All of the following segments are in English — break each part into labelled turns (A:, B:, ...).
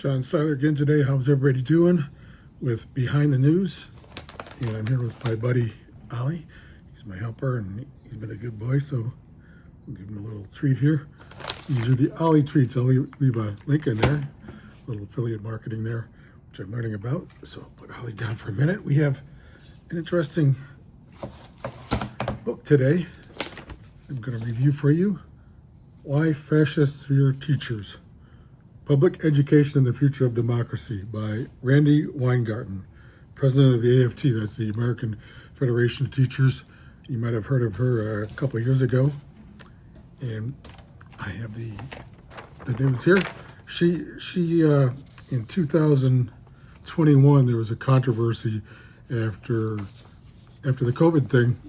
A: John Seiler again today. How's everybody doing with Behind the News? And I'm here with my buddy Ollie. He's my helper and he's been a good boy, so we'll give him a little treat here. These are the Ollie treats. I'll leave a link in there, a little affiliate marketing there, which I'm learning about. So I'll put Ollie down for a minute. We have an interesting book today I'm going to review for you. Why Fascists Fear Teachers. Public Education and the Future of Democracy by Randi Wengarten, president of the AFT, that's the American Federation of Teachers. You might have heard of her a couple of years ago. And I have the news here. She in 2021, there was a controversy after the COVID thing.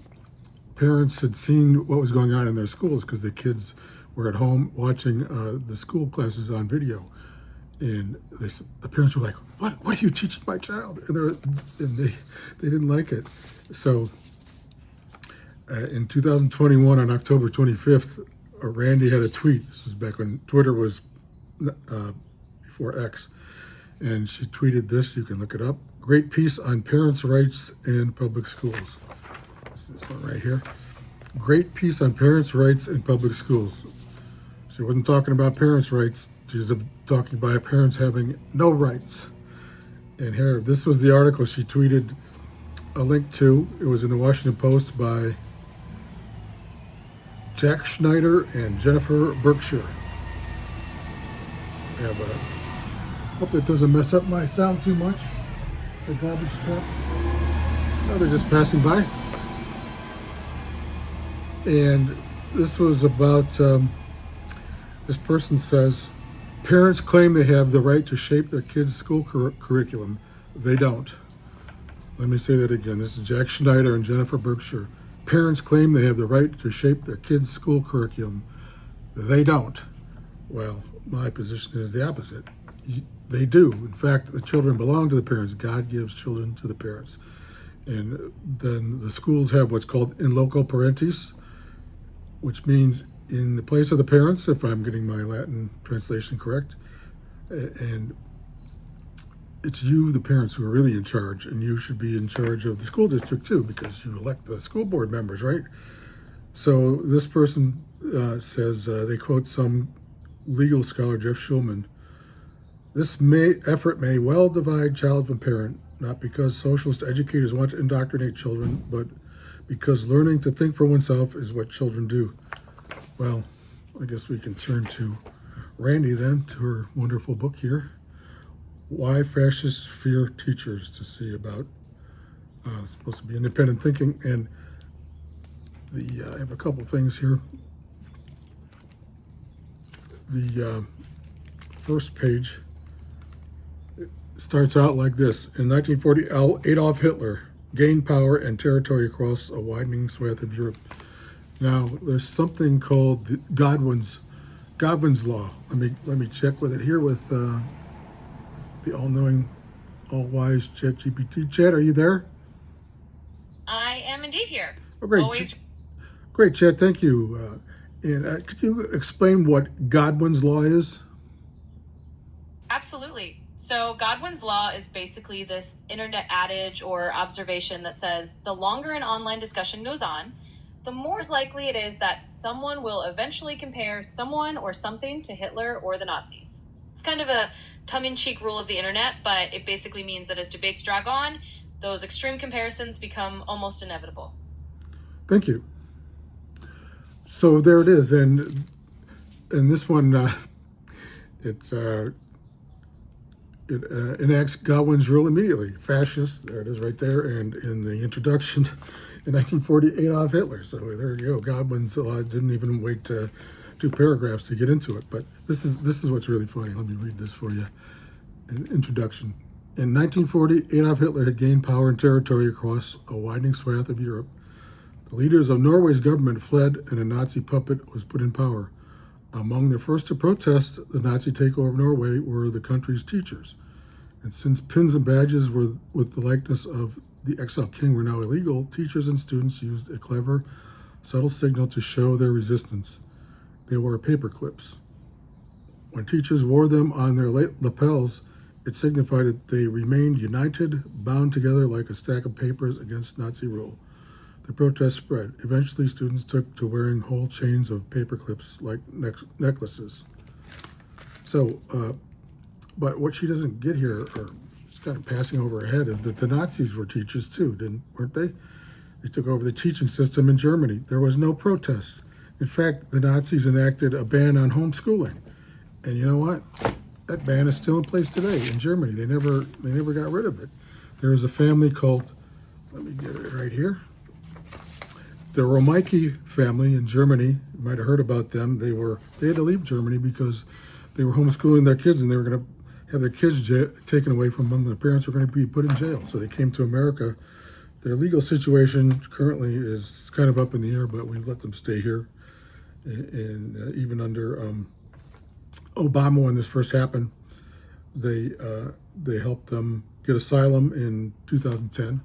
A: Parents had seen what was going on in their schools because the kids were at home watching the school classes on video, and the parents were like, "What are you teaching my child?" And they didn't like it. So in 2021, on October 25th, Randi had a tweet. This is back when Twitter was before X, and she tweeted this. You can look it up. Great piece on parents' rights in public schools. This one right here. Great piece on parents' rights in public schools. She wasn't talking about parents' rights. She was talking about parents having no rights. And here, this was the article she tweeted a link to. It was in the Washington Post by Jack Schneider and Jennifer Berkshire. Hope it doesn't mess up my sound too much. The garbage truck. No, they're just passing by. And this was about, this person says, parents claim they have the right to shape their kids' school curriculum. They don't. Let me say that again. This is Jack Schneider and Jennifer Berkshire. Parents claim they have the right to shape their kids' school curriculum. They don't. Well, my position is the opposite. They do. In fact, the children belong to the parents. God gives children to the parents. And then the schools have what's called in loco parentis, which means in the place of the parents, if I'm getting my Latin translation correct. And it's you, the parents, who are really in charge, and you should be in charge of the school district too, because you elect the school board members, right? So this person says, they quote some legal scholar, Jeff Schulman, this effort may well divide child from parent, not because socialist educators want to indoctrinate children, but because learning to think for oneself is what children do. Well, I guess we can turn to Randi then, to her wonderful book here, Why Fascists Fear Teachers, to see about, it's supposed to be independent thinking. And I have a couple things here. The first page starts out like this. In 1940, Adolf Hitler gained power and territory across a widening swath of Europe. Now, there's something called the Godwin's law. Let me check with it here with the all-knowing, all-wise ChatGPT. Chat, are you there?
B: I am indeed here.
A: Oh, great.
B: Always.
A: Great, Chat. Thank you. And could you explain what Godwin's law is?
B: Absolutely. So Godwin's law is basically this internet adage or observation that says the longer an online discussion goes on, the more likely it is that someone will eventually compare someone or something to Hitler or the Nazis. It's kind of a tongue-in-cheek rule of the internet, but it basically means that as debates drag on, those extreme comparisons become almost inevitable.
A: Thank you. So there it is, and this one, it enacts Godwin's rule immediately. Fascist, there it is right there, and in the introduction in 1940, Adolf Hitler. So there you go. Godwin's law didn't even wait 2 paragraphs to get into it. But this is what's really funny. Let me read this for you. An introduction. In 1940, Adolf Hitler had gained power and territory across a widening swath of Europe. The leaders of Norway's government fled, and a Nazi puppet was put in power. Among the first to protest the Nazi takeover of Norway were the country's teachers. And since pins and badges were with the likeness of the exiled king were now illegal, teachers and students used a clever, subtle signal to show their resistance. They wore paper clips. When teachers wore them on their lapels, it signified that they remained united, bound together like a stack of papers against Nazi rule. The protest spread. Eventually, students took to wearing whole chains of paper clips like necklaces. So, but what she doesn't get here, or she's kind of passing over her head, is that the Nazis were teachers too, weren't they? They took over the teaching system in Germany. There was no protest. In fact, the Nazis enacted a ban on homeschooling. And you know what? That ban is still in place today in Germany. They never got rid of it. There was a family called, let me get it right here, the Romeike family in Germany. You might have heard about them. They had to leave Germany because they were homeschooling their kids, and they were going to have their kids taken away from them. Their parents were going to be put in jail. So they came to America. Their legal situation currently is kind of up in the air, but we let them stay here. And even under Obama, when this first happened, they helped them get asylum in 2010,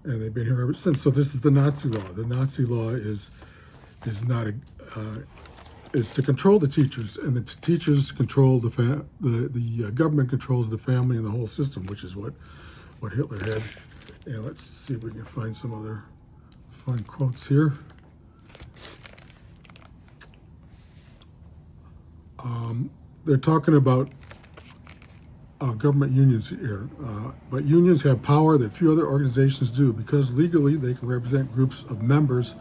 A: and they've been here ever since. So this is the Nazi law. The Nazi law is not is to control the teachers, and the teachers control the government controls the family and the whole system, which is what Hitler had. And let's see if we can find some other fun quotes here. They're talking about government unions here, but unions have power that few other organizations do because legally they can represent groups of members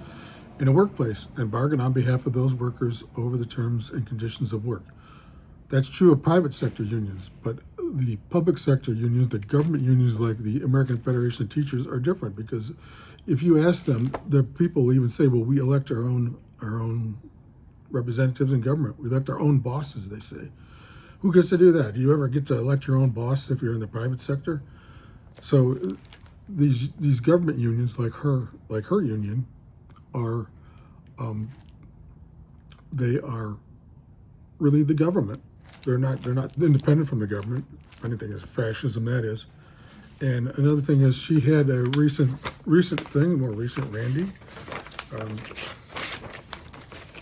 A: in a workplace and bargain on behalf of those workers over the terms and conditions of work. That's true of private sector unions, but the public sector unions, the government unions like the American Federation of Teachers, are different because if you ask them, the people even say, well, we elect our own representatives in government. We elect our own bosses, they say. Who gets to do that? Do you ever get to elect your own boss if you're in the private sector? So these government unions, like her union, are they are really the government. They're not independent from the government. If anything, is fascism, that is. And another thing is she had a more recent Randi.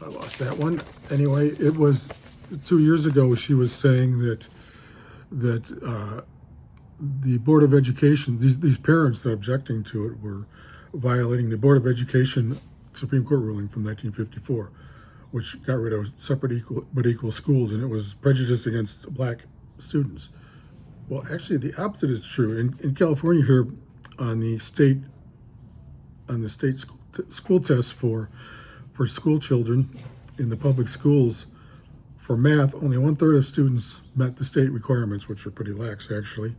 A: I lost that one. Anyway, it was 2 years ago. She was saying that the Board of Education, these parents that are objecting to it, were violating the Board of Education Supreme Court ruling from 1954, which got rid of separate but equal schools, and it was prejudice against black students. Well, actually, the opposite is true. In California here, on the state school tests for school children in the public schools, for math, only 1/3 of students met the state requirements, which are pretty lax actually,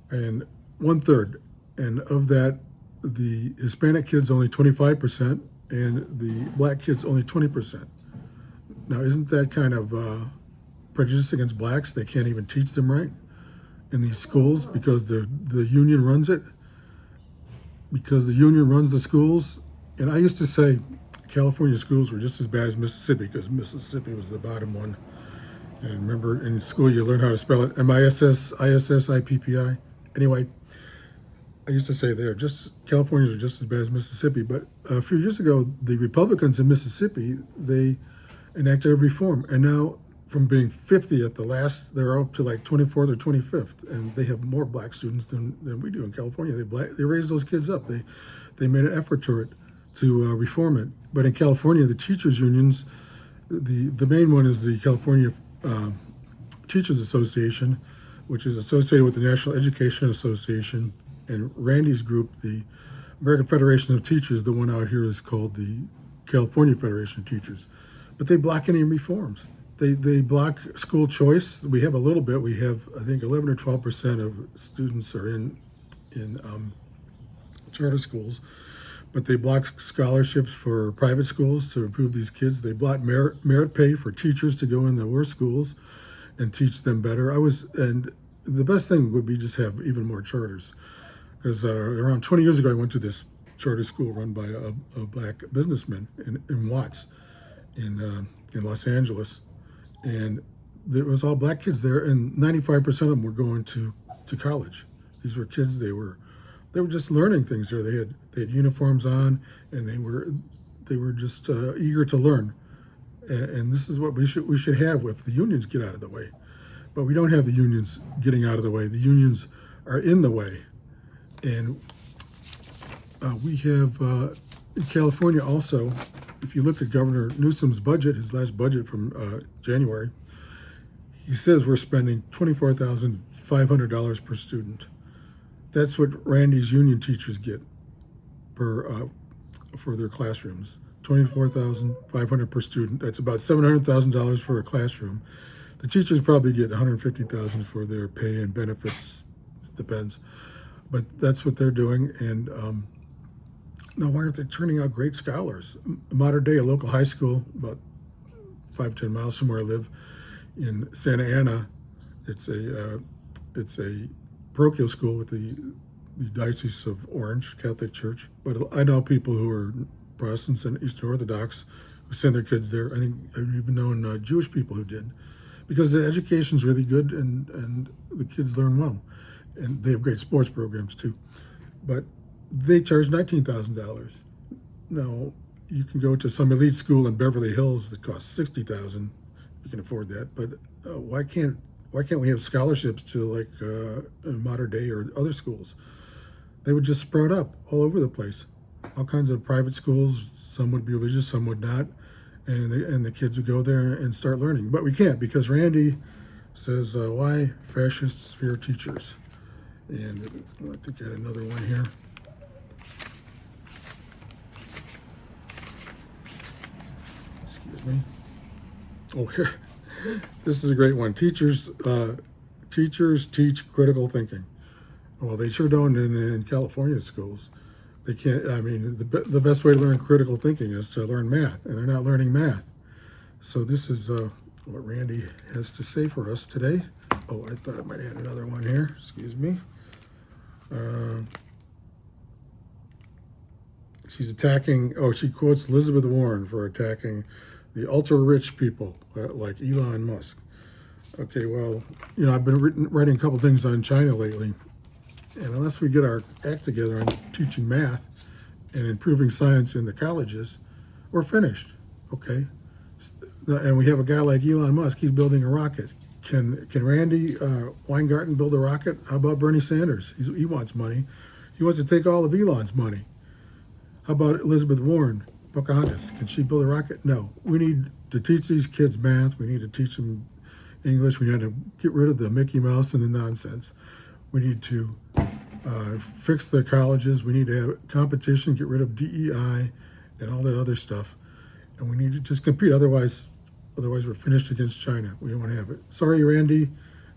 A: and 1/3. And of that, the Hispanic kids only 25%, and the black kids only 20%. Now, isn't that kind of prejudice against blacks? They can't even teach them right in these schools because the union runs it, because the union runs the schools. And I used to say California schools were just as bad as Mississippi because Mississippi was the bottom one. And remember, in school you learn how to spell it, MISSISSIPPI. Anyway, I used to say Californians are just as bad as Mississippi. But a few years ago, the Republicans in Mississippi, they enacted a reform, and now from being 50 at the last, they're up to like 24th or 25th, and they have more black students than we do in California. They raised those kids up. They made an effort to reform it. But in California, the teachers unions, the main one is the California Teachers Association, which is associated with the National Education Association, and Randi's group, the American Federation of Teachers, the one out here is called the California Federation of Teachers. But they block any reforms. They block school choice. We have a little bit. We have, I think, 11 or 12% of students are in charter schools, but they block scholarships for private schools to improve these kids. They block merit pay for teachers to go in the worst schools and teach them better. And the best thing would be just have even more charters, because around 20 years ago, I went to this charter school run by a black businessman in Watts, in Los Angeles, and there was all black kids there, and 95% of them were going to college. These were kids. They were just learning things there. They had uniforms on, and they were just eager to learn. And this is what we should have if the unions get out of the way. But we don't have the unions getting out of the way. The unions are in the way. And we have in California also, if you look at Governor Newsom's budget, his last budget from January, he says we're spending $24,500 per student. That's what Randi's union teachers get per for their classrooms. $24,500 per student. That's about $700,000 for a classroom. The teachers probably get $150,000 for their pay and benefits. It depends, but that's what they're doing. And now, why aren't they turning out great scholars? Modern day, a local high school about 5-10 miles from where I live in Santa Ana. It's a parochial school with the Diocese of Orange Catholic Church. But I know people who are Protestants and Eastern Orthodox who send their kids there. I think I've even known Jewish people who did, because the education's really good and the kids learn well, and they have great sports programs too. But they charge $19,000. Now you can go to some elite school in Beverly Hills that costs $60,000. You can afford that, but why can't we have scholarships to like Modern Day or other schools? They would just sprout up all over the place. All kinds of private schools. Some would be religious, some would not, and the kids would go there and start learning. But we can't, because Randi says, "Why fascists fear teachers?" And I think I had another one here. Excuse me. Oh, here. This is a great one. Teachers teach critical thinking. Well, they sure don't in California schools. They can't. I mean, the best way to learn critical thinking is to learn math, and they're not learning math. So this is what Randi has to say for us today. Oh, I thought I might have had another one here. Excuse me. She's attacking. Oh, she quotes Elizabeth Warren for attacking the ultra-rich people like Elon Musk. Okay, well, I've been writing a couple things on China lately. And unless we get our act together on teaching math and improving science in the colleges, we're finished, okay? And we have a guy like Elon Musk, he's building a rocket. Can Randi Weingarten build a rocket? How about Bernie Sanders? He wants money. He wants to take all of Elon's money. How about Elizabeth Warren, Pocahontas? Can she build a rocket? No. We need to teach these kids math. We need to teach them English. We need to get rid of the Mickey Mouse and the nonsense. We need to fix the colleges. We need to have competition, get rid of DEI and all that other stuff. And we need to just compete. Otherwise we're finished against China. We don't want to have it. Sorry, Randi,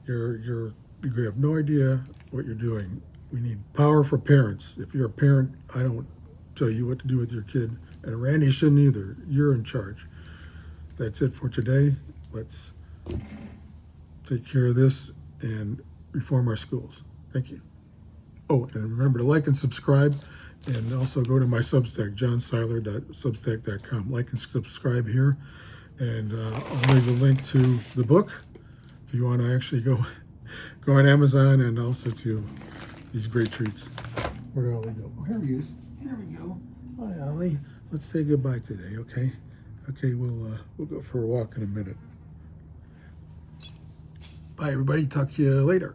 A: you have no idea what you're doing. We need power for parents. If you're a parent, I don't tell you what to do with your kid. And Randi shouldn't either. You're in charge. That's it for today. Let's take care of this and reform our schools. Thank you. Oh, and remember to like and subscribe, and also go to my Substack, johnseiler.substack.com. Like and subscribe here, and I'll leave a link to the book if you want to actually go on Amazon, and also to these great treats. Where did Ollie go? Oh, here he is. Here we go. Hi, Ollie. Let's say goodbye today, okay? Okay, we'll go for a walk in a minute. Bye, everybody. Talk to you later.